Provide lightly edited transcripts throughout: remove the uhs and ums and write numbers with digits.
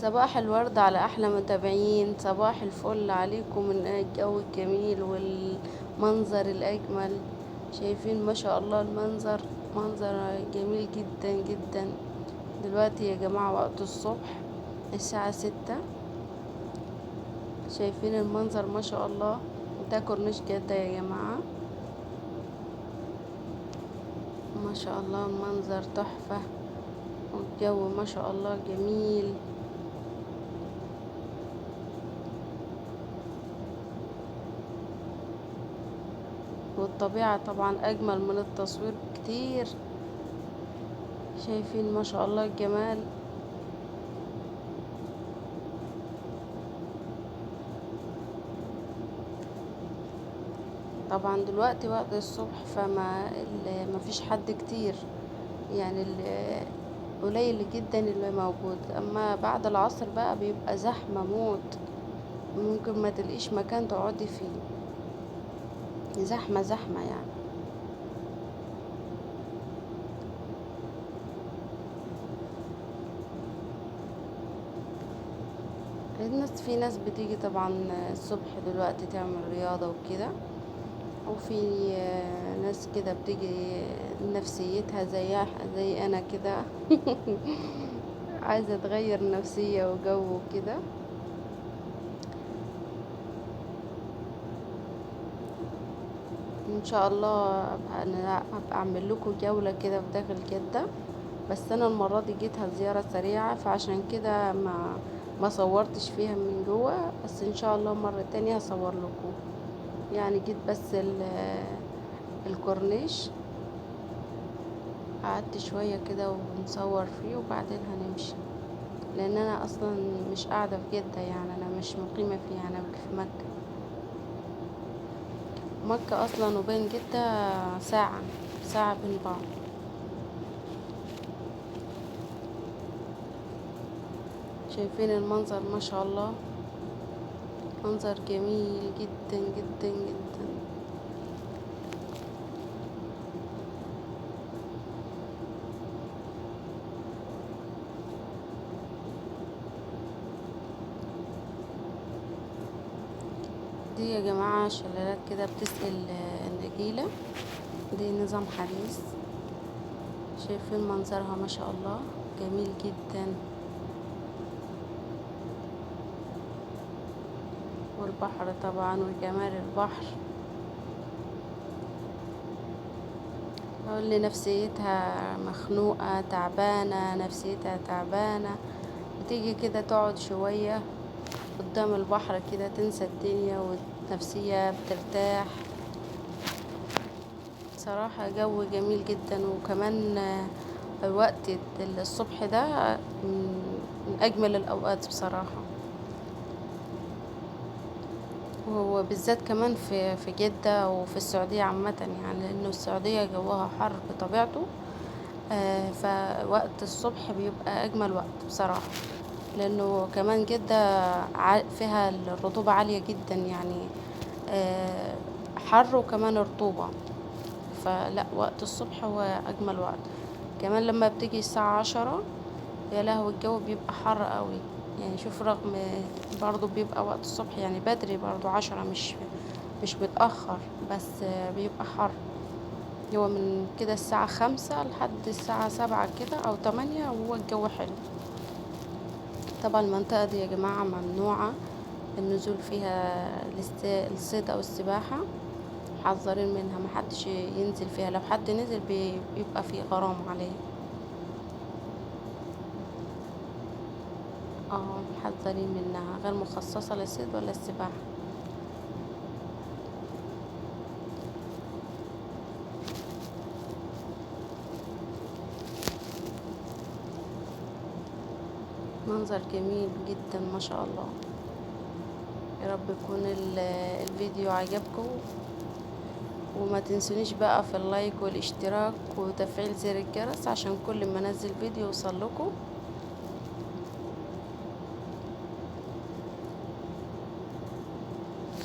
صباح الورد على أحلى متابعين، صباح الفل عليكم من الجو الجميل والمنظر الأجمل. شايفين ما شاء الله المنظر، منظر جميل جدا جدا. دلوقتي يا جماعة وقت الصبح الساعة 6. شايفين المنظر ما شاء الله. ده كورنيش جدة يا جماعة، ما شاء الله المنظر تحفة، والجو ما شاء الله جميل. والطبيعة طبعا أجمل من التصوير كتير. شايفين ما شاء الله الجمال. طبعا دلوقتي وقت الصبح ما فيش حد كتير، يعني قليل جدا اللي موجود. اما بعد العصر بقى بيبقى زحمة موت، ممكن ما تلقيش مكان تقعدي فيه، زحمة زحمة يعني. في ناس بتيجي طبعا الصبح دلوقتي تعمل رياضة وكده، وفي ناس كده بتيجي نفسيتها زي انا كده عايزة تغير نفسية وجو كده. ان شاء الله أبقى اعمل لكم جولة كده في داخل جدة، بس انا المرة دي جيتها زيارة سريعة، فعشان كده ما صورتش فيها من جوه، بس ان شاء الله مرة تانية هصور لكم. يعني جيت بس الكورنيش، قعدت شوية كده ونصور فيه وبعدين هنمشي، لان انا اصلا مش قاعدة في جدة، يعني انا مش مقيمة فيها، انا في مكة. مكة اصلا وبين جدة ساعة بين بعض. شايفين المنظر ما شاء الله، منظر جميل جدا جدا جدا. دي يا جماعة شلالات كده بتسقي النجيلة، دي نظام حديث. شايفين منظرها ما شاء الله جميل جدا، والبحر طبعا وجمال البحر. اللي نفسيتها مخنوقة تعبانة، نفسيتها تعبانة، بتيجي كده تقعد شوية قدام البحر كده تنسى الدنيا، والنفسية بترتاح. صراحة جو جميل جدا. وكمان وقت الصبح ده من أجمل الأوقات بصراحة. وهو بالذات كمان في جدة وفي السعودية عامة، يعني لأنه السعودية جوها حر بطبيعته. فوقت الصبح بيبقى أجمل وقت بصراحة، لأنه كمان جدة فيها الرطوبة عالية جدا، يعني حر وكمان رطوبة. فلا وقت الصبح هو أجمل وقت. كمان لما بتيجي الساعة 10، يا لهوي الجو بيبقى حر قوي. يعني شوف، رغم برضو بيبقى وقت الصبح يعني بدري برضو 10، مش متأخر، بس بيبقى حر. هو من كده الساعة 5 لحد الساعة 7 كده أو 8، وهو الجو حلو. طبعا المنطقة دي يا جماعة ممنوعة النزول فيها للصيد أو السباحة، محذرين منها، محدش ينزل فيها. لو حد نزل بيبقى فيه غرام عليه. محذرين منها، غير مخصصة للصيد ولا السباحة. منظر جميل جدا ما شاء الله. يا رب يكون الفيديو عجبكم، وما تنسونيش بقى في اللايك والاشتراك وتفعيل زر الجرس عشان كل ما انزل فيديو يوصل لكم.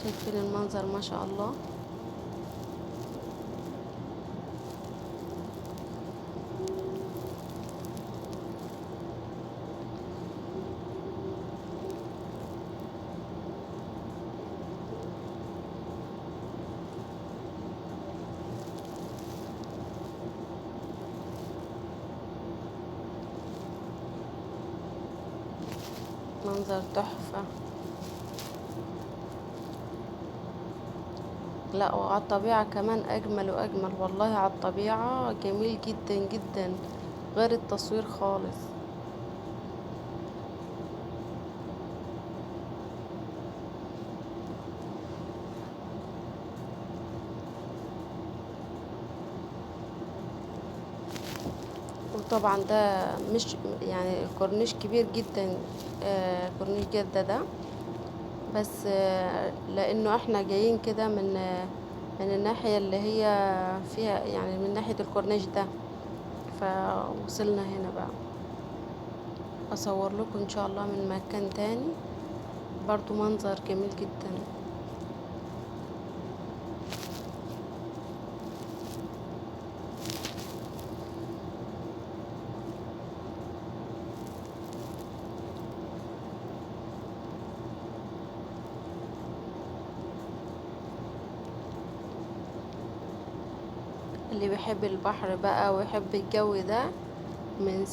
شايفين المنظر ما شاء الله. منظر تحفة. لا، وعلى الطبيعة كمان أجمل وأجمل، والله على الطبيعة جميل جدا جدا، غير التصوير خالص. وطبعا ده مش يعني كورنيش كبير جدا، كورنيش جدة ده، بس لأنه احنا جايين كده من الناحية اللي هي فيها، يعني من ناحية الكورنيش ده، فوصلنا هنا بقى. أصور لكم إن شاء الله من مكان تاني، برضو منظر جميل جدا. اللي بيحب البحر بقى ويحب الجو ده من